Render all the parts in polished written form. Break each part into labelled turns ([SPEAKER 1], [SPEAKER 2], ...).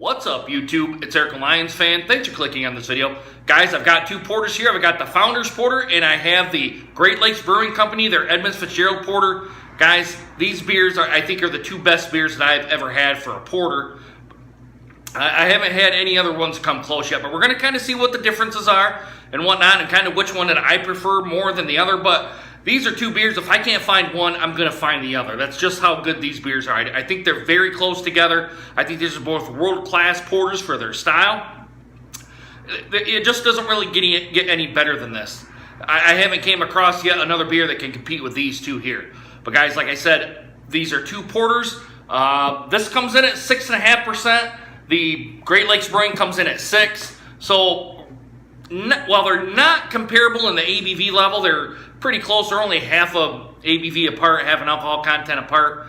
[SPEAKER 1] What's up, YouTube? It's Eric, a Lions fan. Thanks for clicking on this video. Guys, I've got two porters here. I've got the Founders Porter, and I have the Great Lakes Brewing Company, their Edmund Fitzgerald Porter. Guys, these beers, I think, are the two best beers that I've ever had for a porter. I haven't had any other ones come close yet, but we're going to kind of see what the differences are and whatnot, and kind of which one that I prefer more than the other. But these are two beers. If I can't find one, I'm going to find the other. That's just how good these beers are. I think they're very close together. I think these are both world-class porters for their style. It just doesn't really get any better than this. I haven't came across yet another beer that can compete with these two here. But guys, like I said, these are two porters. This comes in at 6.5%. The Great Lakes Brewing comes in at 6%. So while they're not comparable in the ABV level, they're pretty close. They're only half of ABV apart, half an alcohol content apart.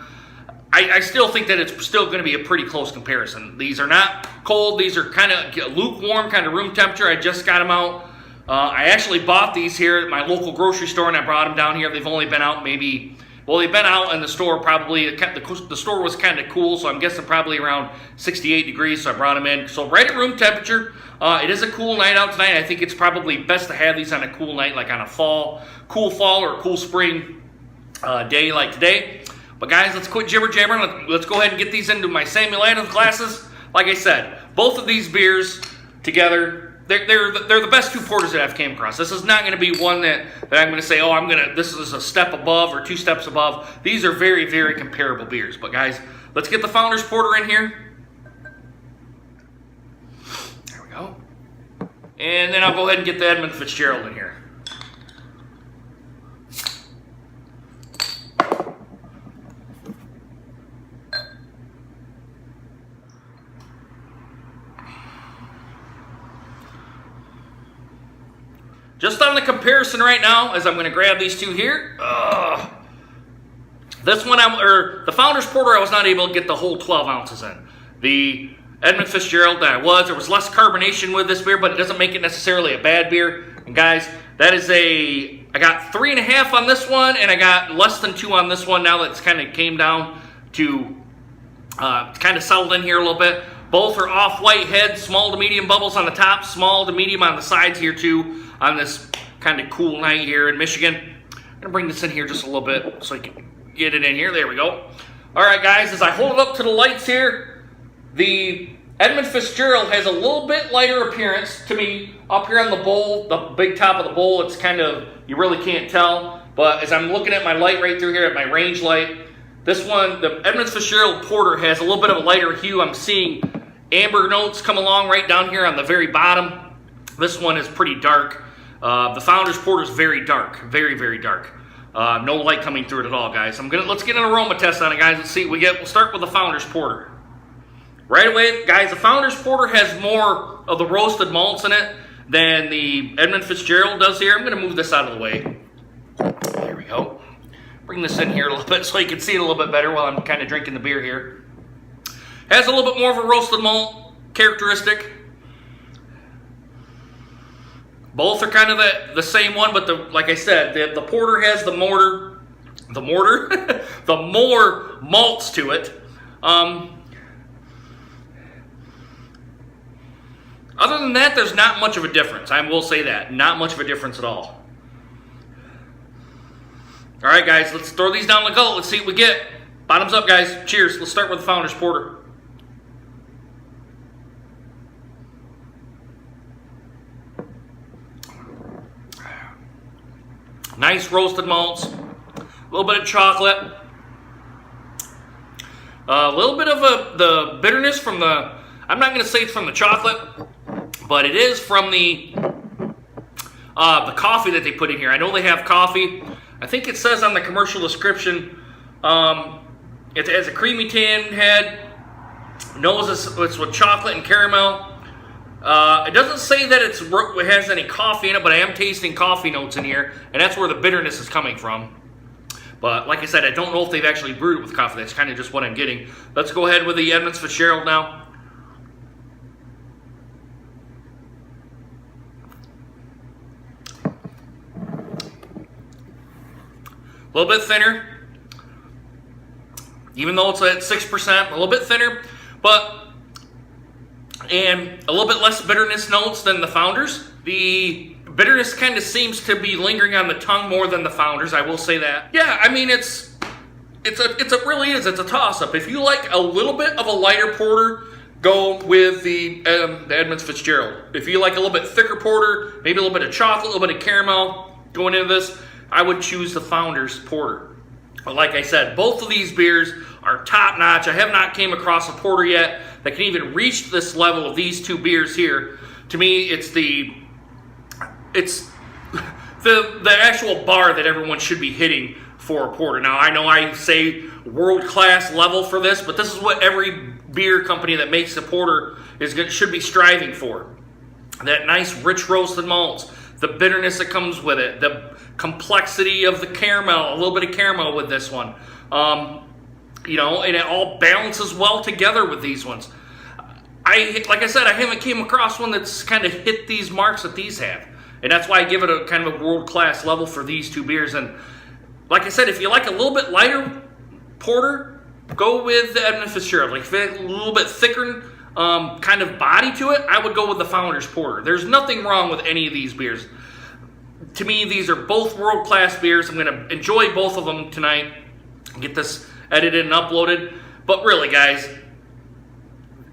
[SPEAKER 1] I still think that it's still going to be a pretty close comparison. These are not cold. These are kind of lukewarm, kind of room temperature. I just got them out. I actually bought these here at my local grocery store, and I brought them down here. They've only been out maybe, well, they've been out in the store probably, the store was kind of cool, so I'm guessing probably around 68 degrees, so I brought them in. So right at room temperature. It is a cool night out tonight. I think it's probably best to have these on a cool night, like on a cool fall or a cool spring day like today. But guys, let's quit jibber jabbering. Let's go ahead and get these into my Samuel Adams glasses. Like I said, both of these beers together, they're the best two porters that I've came across. This is not going to be one that I'm going to say, oh, this is a step above or two steps above. These are very, very comparable beers. But guys, let's get the Founders Porter in here. There we go. And then I'll go ahead and get the Edmund Fitzgerald in here. Just on the comparison right now, as I'm going to grab these two here. This one, the Founders Porter, I was not able to get the whole 12 ounces in. The Edmund Fitzgerald, there was less carbonation with this beer, but it doesn't make it necessarily a bad beer. And guys, I got 3.5 on this one, and I got less than 2 on this one now that it's kind of came down to, kind of settled in here a little bit. Both are off-white head, small to medium bubbles on the top, small to medium on the sides here too, on this kind of cool night here in Michigan. I'm going to bring this in here just a little bit so I can get it in here. There we go. All right, guys, as I hold it up to the lights here, the Edmund Fitzgerald has a little bit lighter appearance to me. Up here on the bowl, the big top of the bowl, it's kind of, you really can't tell. But as I'm looking at my light right through here, at my range light, this one, the Edmund Fitzgerald Porter, has a little bit of a lighter hue. I'm seeing amber notes come along right down here on the very bottom. This one is pretty dark. The Founders Porter is very dark, very, very dark. No light coming through it at all, guys. Let's get an aroma test on it, guys. Let's see. We'll start with the Founders Porter. Right away, guys, the Founders Porter has more of the roasted malts in it than the Edmund Fitzgerald does here. I'm going to move this out of the way. There we go. Bring this in here a little bit so you can see it a little bit better while I'm kind of drinking the beer here. Has a little bit more of a roasted malt characteristic. Both are kind of the same one, but like I said, the porter has the more malts to it. Other than that, there's not much of a difference. I will say that. Not much of a difference at all. All right, guys, let's throw these down the gullet. Let's see what we get. Bottoms up, guys. Cheers. Let's start with the Founders Porter. Nice roasted malts. A little bit of chocolate. A little bit of the bitterness from the, I'm not going to say it's from the chocolate, but it is from the coffee that they put in here. I know they have coffee. I think it says on the commercial description, it has a creamy tan head. Nose it's with chocolate and caramel. It doesn't say that it has any coffee in it, but I am tasting coffee notes in here, and that's where the bitterness is coming from. But like I said, I don't know if they've actually brewed it with coffee. That's kind of just what I'm getting. Let's go ahead with the Edmund Fitzgerald now. A little bit thinner. Even though it's at 6%, a little bit thinner. But and a little bit less bitterness notes than the Founders. The bitterness kind of seems to be lingering on the tongue more than the Founders, I will say that. Yeah, I mean, it really is. It's a toss-up. If you like a little bit of a lighter porter, go with the Edmund's Fitzgerald. If you like a little bit thicker porter, maybe a little bit of chocolate, a little bit of caramel going into this, I would choose the Founders Porter. But like I said, both of these beers are top-notch. I have not came across a porter yet that can even reach this level of these two beers here. To me, it's the actual bar that everyone should be hitting for a porter. Now, I know I say world-class level for this, but this is what every beer company that makes a porter should be striving for. That nice, rich roasted malts, the bitterness that comes with it, the complexity of the caramel, a little bit of caramel with this one. You know, and it all balances well together with these ones. Like I said, I haven't came across one that's kind of hit these marks that these have. And that's why I give it a kind of a world-class level for these two beers. And like I said, if you like a little bit lighter porter, go with the Edmund Fitzgerald. Like if you have a little bit thicker kind of body to it, I would go with the Founders Porter. There's nothing wrong with any of these beers. To me, these are both world-class beers. I'm going to enjoy both of them tonight and get this edited and uploaded. But really, guys,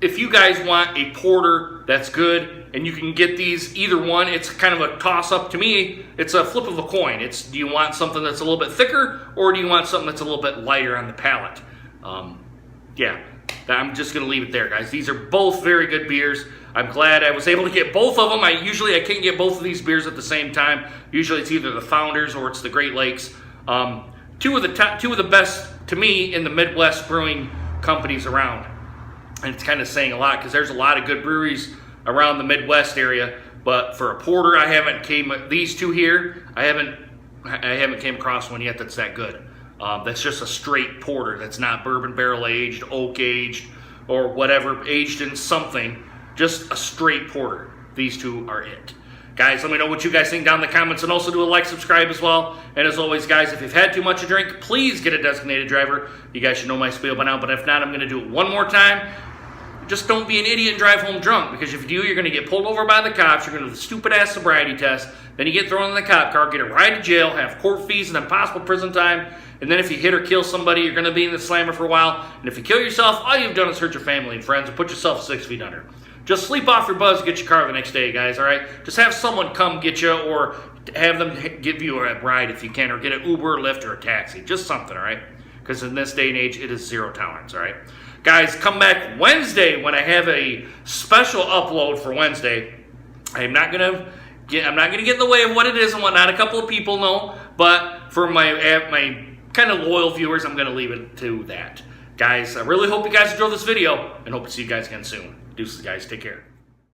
[SPEAKER 1] if you guys want a porter that's good and you can get these, either one, it's kind of a toss-up. To me, it's a flip of a coin. It's, do you want something that's a little bit thicker, or do you want something that's a little bit lighter on the palate? Yeah, I'm just going to leave it there, guys. These are both very good beers. I'm glad I was able to get both of them. Usually I can't get both of these beers at the same time. Usually it's either the Founders or it's the Great Lakes. Two of the best, to me, in the Midwest brewing companies around. And it's kind of saying a lot because there's a lot of good breweries around the Midwest area. But for a porter, these two here, I haven't came across one yet that's that good. That's just a straight porter. That's not bourbon barrel aged, oak aged, or whatever, aged in something. Just a straight porter. These two are it. Guys, let me know what you guys think down in the comments, and also do a like, subscribe as well. And as always, guys, if you've had too much to drink, please get a designated driver. You guys should know my spiel by now, but if not, I'm going to do it one more time. Just don't be an idiot and drive home drunk, because if you do, you're going to get pulled over by the cops, you're going to do the stupid-ass sobriety test, then you get thrown in the cop car, get a ride to jail, have court fees and impossible prison time, and then if you hit or kill somebody, you're going to be in the slammer for a while, and if you kill yourself, all you've done is hurt your family and friends and put yourself 6 feet under. Just sleep off your buzz and get your car the next day, guys, all right? Just have someone come get you, or have them give you a ride if you can, or get an Uber, Lyft, or a taxi. Just something, all right? Because in this day and age, it is zero tolerance, all right? Guys, come back Wednesday when I have a special upload for Wednesday. I'm not gonna get in the way of what it is and whatnot. A couple of people know, but for my kind of loyal viewers, I'm gonna leave it to that. Guys, I really hope you guys enjoyed this video, and hope to see you guys again soon. Deuces, guys. Take care.